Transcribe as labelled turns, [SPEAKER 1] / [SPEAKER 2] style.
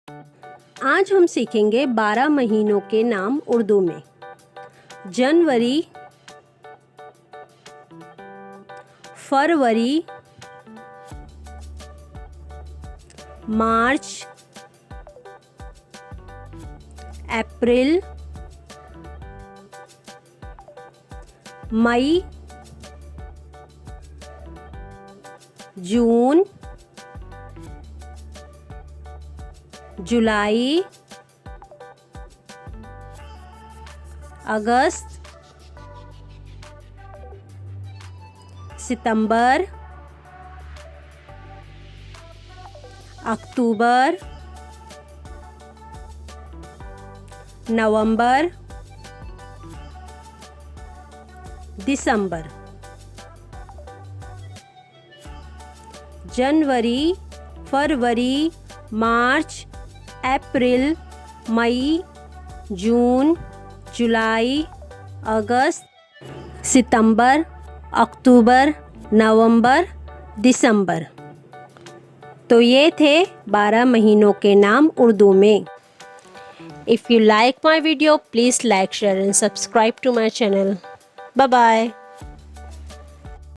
[SPEAKER 1] आज हम सीखेंगे 12 महीनों के नाम उर्दू में। जनवरी, फरवरी, मार्च, अप्रैल, मई, जून, जुलाई, अगस्त, सितंबर, अक्टूबर, नवंबर, दिसंबर। जनवरी, फरवरी, मार्च, अप्रैल, मई, जून, जुलाई, अगस्त, सितंबर, अक्टूबर, नवंबर, दिसंबर। तो ये थे 12 महीनों के नाम उर्दू में। If you like my video, please like, share and subscribe to my channel. Bye bye.